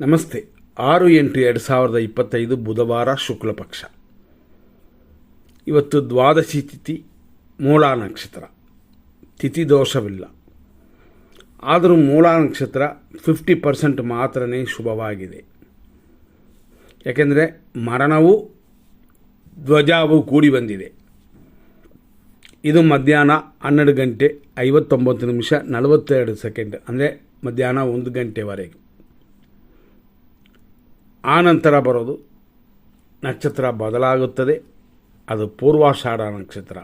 ನಮಸ್ತೆ. 6-8-2025 ಬುಧವಾರ ಶುಕ್ಲ ಪಕ್ಷ. ಇವತ್ತು ದ್ವಾದಶಿ ತಿಥಿ, ಮೂಲ ನಕ್ಷತ್ರ. ತಿಥಿ ದೋಷವಿಲ್ಲ. ಆದರೂ ಮೂಲ ನಕ್ಷತ್ರ 50% ಮಾತ್ರನೇ ಶುಭವಾಗಿದೆ. ಯಾಕೆಂದರೆ ಮರಣವು ಧ್ವಜವು ಕೂಡಿ ಬಂದಿದೆ. ಇದು ಮಧ್ಯಾಹ್ನ 12:59:42 ಅಂದರೆ ಮಧ್ಯಾಹ್ನ 1 ಗಂಟೆವರೆಗೆ. ಆನಂತರ ಬರೋದು ನಕ್ಷತ್ರ ಬದಲಾಗುತ್ತದೆ. ಅದು ಪೂರ್ವಾಷಾಢ ನಕ್ಷತ್ರ.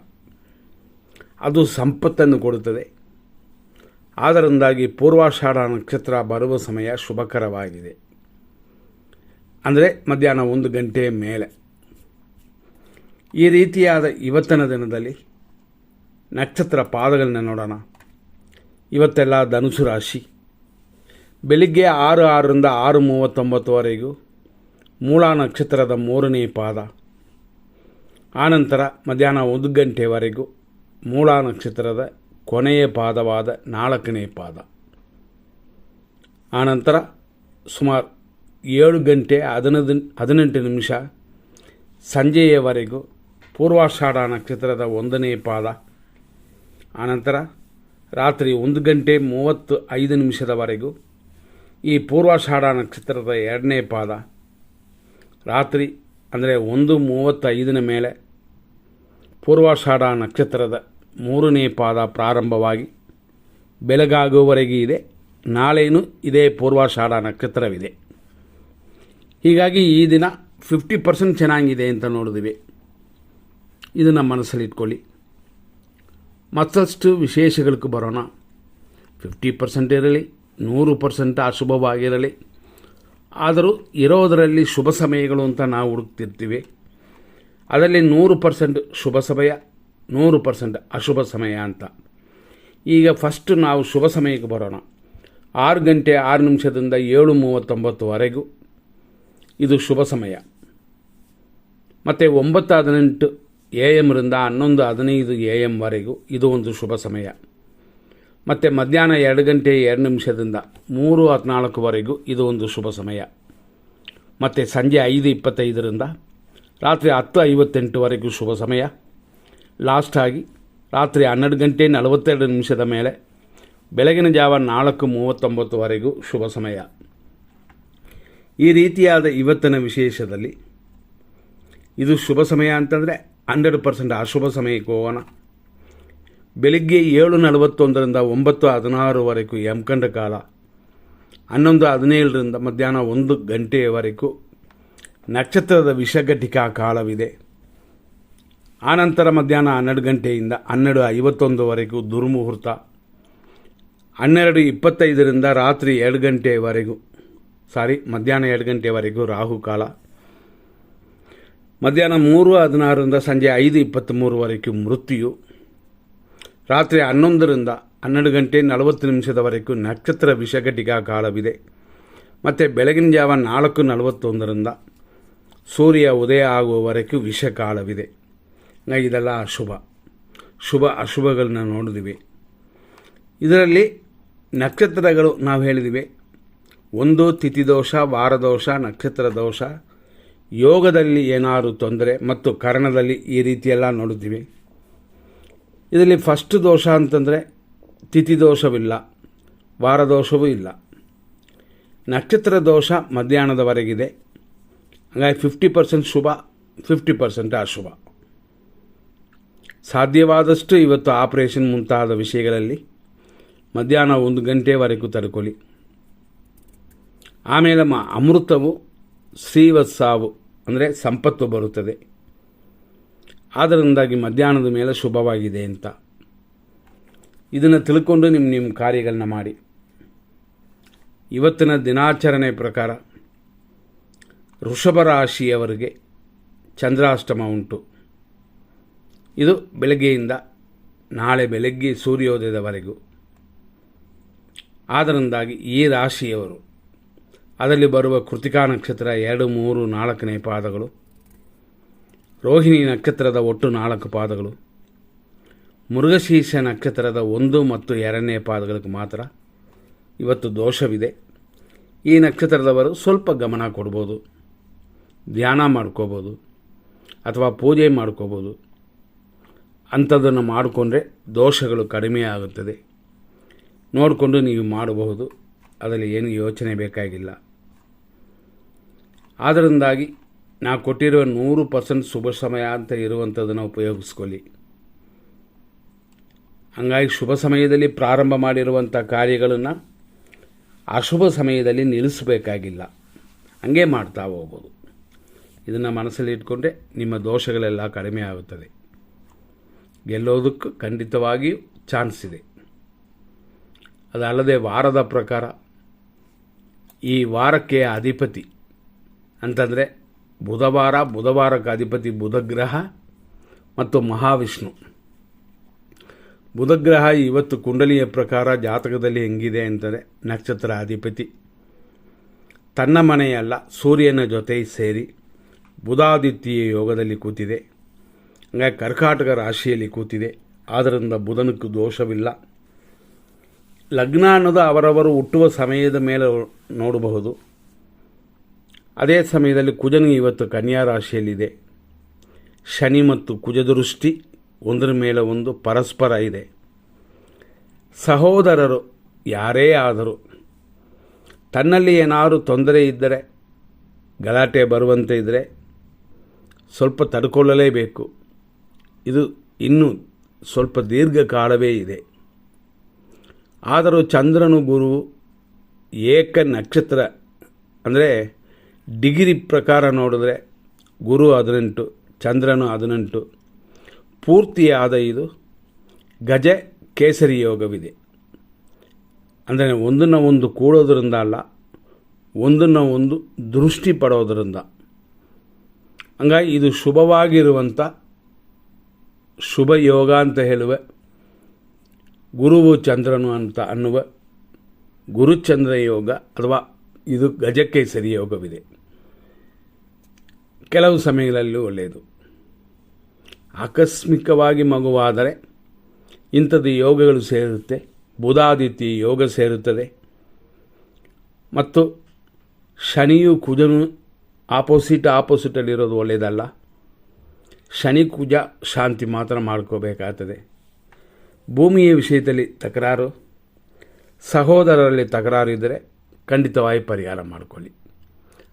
ಅದು ಸಂಪತ್ತನ್ನು ಕೊಡುತ್ತದೆ. ಆದ್ದರಿಂದಾಗಿ ಪೂರ್ವಾಷಾಢ ನಕ್ಷತ್ರ ಬರುವ ಸಮಯ ಶುಭಕರವಾಗಿದೆ. ಅಂದರೆ ಮಧ್ಯಾಹ್ನ 1 ಗಂಟೆಯ ಮೇಲೆ. ಈ ರೀತಿಯಾದ ಇವತ್ತಿನ ದಿನದಲ್ಲಿ ನಕ್ಷತ್ರ ಪಾದಗಳನ್ನ ನೋಡೋಣ. ಇವತ್ತೆಲ್ಲ ಧನುಸು ರಾಶಿ. ಬೆಳಿಗ್ಗೆ 6:06 6:39 ಮೂಲ ನಕ್ಷತ್ರದ 3ನೇ ಪಾದ. ಆನಂತರ ಮಧ್ಯಾಹ್ನ 1 ಗಂಟೆವರೆಗೂ ಮೂಲ ನಕ್ಷತ್ರದ ಕೊನೆಯ ಪಾದವಾದ 4ನೇ ಪಾದ. ಆನಂತರ ಸುಮಾರು 7:18 ಸಂಜೆಯವರೆಗೂ ಪೂರ್ವಾಷಾಢ ನಕ್ಷತ್ರದ 1ನೇ ಪಾದ. ಆನಂತರ ರಾತ್ರಿ 1:35 ಈ ಪೂರ್ವಾಷಾಢ ನಕ್ಷತ್ರದ 2ನೇ ಪಾದ. ರಾತ್ರಿ ಅಂದರೆ 1:35 ಮೇಲೆ ಪೂರ್ವಾಷಾಢ ನಕ್ಷತ್ರದ 3ನೇ ಪಾದ ಪ್ರಾರಂಭವಾಗಿ ಬೆಳಗಾಗುವವರೆಗೆ ಇದೆ. ನಾಳೆಯೂ ಇದೇ ಪೂರ್ವಾಷಾಢ ನಕ್ಷತ್ರವಿದೆ. ಹೀಗಾಗಿ ಈ ದಿನ 50% ಚೆನ್ನಾಗಿದೆ ಅಂತ ನೋಡಿದ್ವಿ. ಇದನ್ನು ಮನಸ್ಸಲ್ಲಿ ಇಟ್ಕೊಳ್ಳಿ. ಮತ್ತಷ್ಟು ವಿಶೇಷಗಳಿಗೆ ಬರೋಣ. 50% ಇರಲಿ, 100% ಅಶುಭವಾಗಿರಲಿ, ಆದರೂ ಇರೋದರಲ್ಲಿ ಶುಭ ಸಮಯಗಳು ಅಂತ ನಾವು ಹುಡುಕ್ತಿರ್ತೀವಿ. ಅದರಲ್ಲಿ 100% ಶುಭ ಸಮಯ, 100% ಅಶುಭ ಸಮಯ ಅಂತ. ಈಗ ಫಸ್ಟ್ ನಾವು ಶುಭ ಸಮಯಕ್ಕೆ ಬರೋಣ. 6:06 7:39 ಇದು ಶುಭ ಸಮಯ. ಮತ್ತು 9:18 AM 11:15 AM ಇದು ಒಂದು ಶುಭ ಸಮಯ. ಮತ್ತು ಮಧ್ಯಾಹ್ನ 2:02 3:14 ಇದು ಒಂದು ಶುಭ ಸಮಯ. ಮತ್ತು ಸಂಜೆ 5:25 ರಾತ್ರಿ 10:58 ಶುಭ ಸಮಯ. ಲಾಸ್ಟಾಗಿ ರಾತ್ರಿ 12:42 ಮೇಲೆ ಬೆಳಗಿನ ಜಾವ 4:39 ಶುಭ ಸಮಯ. ಈ ರೀತಿಯಾದ ಇವತ್ತಿನ ವಿಶೇಷದಲ್ಲಿ ಇದು ಶುಭ ಸಮಯ ಅಂತಂದರೆ 100% ಅಶುಭ ಸಮಯಕ್ಕೆ ಹೋಗೋಣ. ಬೆಳಿಗ್ಗೆ 7:41 9:16 ಯಮಕಂಡ ಕಾಲ. 11:17 ಮಧ್ಯಾಹ್ನ 1 ಗಂಟೆಯವರೆಗೂ ನಕ್ಷತ್ರದ ವಿಷಘಟಿಕಾ ಕಾಲವಿದೆ. ಆನಂತರ ಮಧ್ಯಾಹ್ನ 12 ಗಂಟೆಯಿಂದ 12:51 ದುರ್ಮುಹೂರ್ತ. 12:25 ರಾತ್ರಿ 2 ಗಂಟೆಯವರೆಗೂ ಮಧ್ಯಾಹ್ನ 2 ಗಂಟೆಯವರೆಗೂ ರಾಹುಕಾಲ. ಮಧ್ಯಾಹ್ನ 3:16 ಸಂಜೆ 5:23 ಮೃತ್ಯು. ರಾತ್ರಿ 11 12:40 ನಕ್ಷತ್ರ ವಿಷಘಟಿಕಾ ಕಾಲವಿದೆ. ಮತ್ತು ಬೆಳಗಿನ ಜಾವ 4:41 ಸೂರ್ಯ ಉದಯ ಆಗುವವರೆಗೂ ವಿಷಕಾಲವಿದೆ. ಇದೆಲ್ಲ ಶುಭ ಅಶುಭಗಳನ್ನ ನೋಡಿದ್ವಿ. ಇದರಲ್ಲಿ ನಕ್ಷತ್ರಗಳು ನಾವು ಹೇಳಿದ್ವಿ. 1 ತಿಥಿದೋಷ, ವಾರದೋಷ, ನಕ್ಷತ್ರ ದೋಷ, ಯೋಗದಲ್ಲಿ ಏನಾದರೂ ತೊಂದರೆ ಮತ್ತು ಕರ್ಣದಲ್ಲಿ ಈ ರೀತಿಯೆಲ್ಲ ನೋಡಿದ್ವಿ. ಇದರಲ್ಲಿ ಫಸ್ಟ್ ದೋಷ ಅಂತಂದರೆ ತಿಥಿ ದೋಷವಿಲ್ಲ, ವಾರದೋಷವೂ ಇಲ್ಲ. ನಕ್ಷತ್ರ ದೋಷ ಮಧ್ಯಾಹ್ನದವರೆಗಿದೆ. ಹಾಗಾಗಿ 50% ಶುಭ, 50% ಅಶುಭ. ಸಾಧ್ಯವಾದಷ್ಟು ಇವತ್ತು ಆಪರೇಷನ್ ಮುಂತಾದ ವಿಷಯಗಳಲ್ಲಿ ಮಧ್ಯಾಹ್ನ 1 ಗಂಟೆವರೆಗೂ ತಡ್ಕೊಳ್ಳಿ. ಆಮೇಲೆ ಅಮೃತವು ಶ್ರೀವತ್ಸಾವು ಅಂದರೆ ಸಂಪತ್ತು ಬರುತ್ತದೆ. ಆದ್ದರಿಂದಾಗಿ ಮಧ್ಯಾಹ್ನದ ಮೇಲೆ ಶುಭವಾಗಿದೆ ಅಂತ ಇದನ್ನು ತಿಳ್ಕೊಂಡು ನಿಮ್ಮ ಕಾರ್ಯಗಳನ್ನ ಮಾಡಿ. ಇವತ್ತಿನ ದಿನಾಚರಣೆ ಪ್ರಕಾರ ವೃಷಭ ರಾಶಿಯವರಿಗೆ ಚಂದ್ರಾಷ್ಟಮ ಉಂಟು. ಇದು ಬೆಳಗ್ಗೆಯಿಂದ ನಾಳೆ ಬೆಳಗ್ಗೆ ಸೂರ್ಯೋದಯದವರೆಗೂ. ಆದ್ದರಿಂದಾಗಿ ಈ ರಾಶಿಯವರು, ಅದರಲ್ಲಿ ಬರುವ ಕೃತಿಕಾ ನಕ್ಷತ್ರ 2, 3, 4ನೇ ಪಾದಗಳು, ರೋಹಿಣಿ ನಕ್ಷತ್ರದ ಒಟ್ಟು 4 ಪಾದಗಳು, ಮೃಗಶೀರ್ಷ ನಕ್ಷತ್ರದ 1 ಮತ್ತು 2ನೇ ಪಾದಗಳಿಗೆ ಮಾತ್ರ ಇವತ್ತು ದೋಷವಿದೆ. ಈ ನಕ್ಷತ್ರದವರು ಸ್ವಲ್ಪ ಗಮನ ಕೊಡ್ಬೋದು, ಧ್ಯಾನ ಮಾಡ್ಕೋಬೋದು ಅಥವಾ ಪೂಜೆ ಮಾಡ್ಕೋಬೋದು. ಅಂಥದ್ದನ್ನು ಮಾಡಿಕೊಂಡ್ರೆ ದೋಷಗಳು ಕಡಿಮೆ ಆಗುತ್ತದೆ. ನೋಡಿಕೊಂಡು ನೀವು ಮಾಡಬಹುದು, ಅದರಲ್ಲಿ ಏನು ಯೋಚನೆ ಬೇಕಾಗಿಲ್ಲ. ಆದ್ದರಿಂದಾಗಿ ನಾ ಕೊಟ್ಟಿರುವ 100% ಶುಭ ಸಮಯ ಅಂತ ಇರುವಂಥದ್ದನ್ನು ಉಪಯೋಗಿಸ್ಕೊಳ್ಳಿ. ಹಂಗಾಗಿ ಶುಭ ಸಮಯದಲ್ಲಿ ಪ್ರಾರಂಭ ಮಾಡಿರುವಂಥ ಕಾರ್ಯಗಳನ್ನು ಅಶುಭ ಸಮಯದಲ್ಲಿ ನಿಲ್ಲಿಸಬೇಕಾಗಿಲ್ಲ, ಹಾಗೆ ಮಾಡ್ತಾ ಹೋಗ್ಬೋದು. ಇದನ್ನು ಮನಸ್ಸಲ್ಲಿ ಇಟ್ಕೊಂಡ್ರೆ ನಿಮ್ಮ ದೋಷಗಳೆಲ್ಲ ಕಡಿಮೆ ಆಗುತ್ತದೆ. ಗೆಲ್ಲೋದಕ್ಕೂ ಖಂಡಿತವಾಗಿಯೂ ಚಾನ್ಸ್ ಇದೆ. ಅದಲ್ಲದೆ ವಾರದ ಪ್ರಕಾರ ಈ ವಾರಕ್ಕೆ ಅಧಿಪತಿ ಅಂತಂದರೆ ಬುಧವಾರಕ್ಕೆ ಅಧಿಪತಿ ಬುಧಗ್ರಹ ಮತ್ತು ಮಹಾವಿಷ್ಣು. ಬುಧಗ್ರಹ ಇವತ್ತು ಕುಂಡಲಿಯ ಪ್ರಕಾರ ಜಾತಕದಲ್ಲಿ ಹೆಂಗಿದೆ ಅಂತಂದರೆ ನಕ್ಷತ್ರ ಅಧಿಪತಿ ತನ್ನ ಮನೆಯಲ್ಲ ಸೂರ್ಯನ ಜೊತೆ ಸೇರಿ ಬುಧಾದಿತ್ಯ ಯೋಗದಲ್ಲಿ ಕೂತಿದೆ. ಹಾಗಾಗಿ ಕರ್ಕಾಟಕ ರಾಶಿಯಲ್ಲಿ ಕೂತಿದೆ. ಆದ್ದರಿಂದ ಬುಧನಕ್ಕೂ ದೋಷವಿಲ್ಲ. ಲಗ್ನ ಅನ್ನೋದು ಅವರವರು ಹುಟ್ಟುವ ಸಮಯದ ಮೇಲೆ ನೋಡಬಹುದು. ಅದೇ ಸಮಯದಲ್ಲಿ ಕುಜನು ಇವತ್ತು ಕನ್ಯಾ ರಾಶಿಯಲ್ಲಿದೆ. ಶನಿ ಮತ್ತು ಕುಜ ದೃಷ್ಟಿ ಒಂದರ ಮೇಲೆ ಒಂದು ಪರಸ್ಪರ ಇದೆ. ಸಹೋದರರು ಯಾರೇ ಆದರೂ ತನ್ನಲ್ಲಿ ಏನಾದರೂ ತೊಂದರೆ ಇದ್ದರೆ, ಗಲಾಟೆ ಬರುವಂತೆ ಇದ್ದರೆ ಸ್ವಲ್ಪ ತಡ್ಕೊಳ್ಳಲೇಬೇಕು. ಇದು ಇನ್ನೂ ಸ್ವಲ್ಪ ದೀರ್ಘಕಾಲವೇ ಇದೆ. ಆದರೂ ಚಂದ್ರನು ಗುರು ಏಕ ನಕ್ಷತ್ರ ಅಂದರೆ ಡಿಗ್ರಿ ಪ್ರಕಾರ ನೋಡಿದ್ರೆ ಗುರು 18, ಚಂದ್ರನು 18, ಪೂರ್ತಿಯಾದ ಇದು ಗಜ ಕೇಸರಿ ಯೋಗವಿದೆ. ಅಂದರೆ ಒಂದನ್ನು ಒಂದು ಕೂಡೋದ್ರಿಂದ ಅಲ್ಲ, ಒಂದನ್ನು ಒಂದು ದೃಷ್ಟಿ ಪಡೋದರಿಂದ. ಹಂಗಾಗಿ ಇದು ಶುಭವಾಗಿರುವಂಥ ಶುಭ ಯೋಗ ಅಂತ ಹೇಳುವ ಗುರುವು ಚಂದ್ರನು ಅಂತ ಅನ್ನುವ ಗುರುಚಂದ್ರ ಯೋಗ ಅಥವಾ ಇದು ಗಜಕೇಸರಿ ಯೋಗವಿದೆ. ಕೆಲವು ಸಮಯಗಳಲ್ಲಿ ಒಳ್ಳೆಯದು. ಆಕಸ್ಮಿಕವಾಗಿ ಮಗುವಾದರೆ ಇಂಥದ್ದು ಯೋಗಗಳು ಸೇರುತ್ತೆ. ಬುಧಾದಿತ್ಯ ಯೋಗ ಸೇರುತ್ತದೆ. ಮತ್ತು ಶನಿಯು ಕುಜನು ಆಪೋಸಿಟಲ್ಲಿರೋದು ಒಳ್ಳೆಯದಲ್ಲ. ಶನಿ ಕುಜ ಶಾಂತಿ ಮಾತ್ರ ಮಾಡ್ಕೋಬೇಕಾಗ್ತದೆ. ಭೂಮಿಯ ವಿಷಯದಲ್ಲಿ ತಕರಾರು, ಸಹೋದರರಲ್ಲಿ ತಕರಾರು ಇದ್ದರೆ ಖಂಡಿತವಾಗಿ ಪರಿಹಾರ ಮಾಡಿಕೊಳ್ಳಿ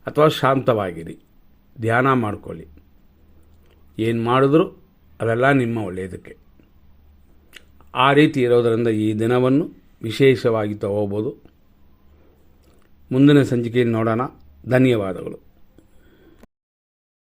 ಅಥವಾ ಶಾಂತವಾಗಿರಿ, ಧ್ಯಾನ ಮಾಡಿಕೊಳ್ಳಿ. ಏನು ಮಾಡಿದ್ರೂ ಅವೆಲ್ಲ ನಿಮ್ಮ ಒಳ್ಳೆಯದಕ್ಕೆ. ಆ ರೀತಿ ಇರೋದರಿಂದ ಈ ದಿನವನ್ನು ವಿಶೇಷವಾಗಿ ತಗೋಬೋದು. ಮುಂದಿನ ಸಂಚಿಕೆಯಲ್ಲಿ ನೋಡೋಣ. ಧನ್ಯವಾದಗಳು.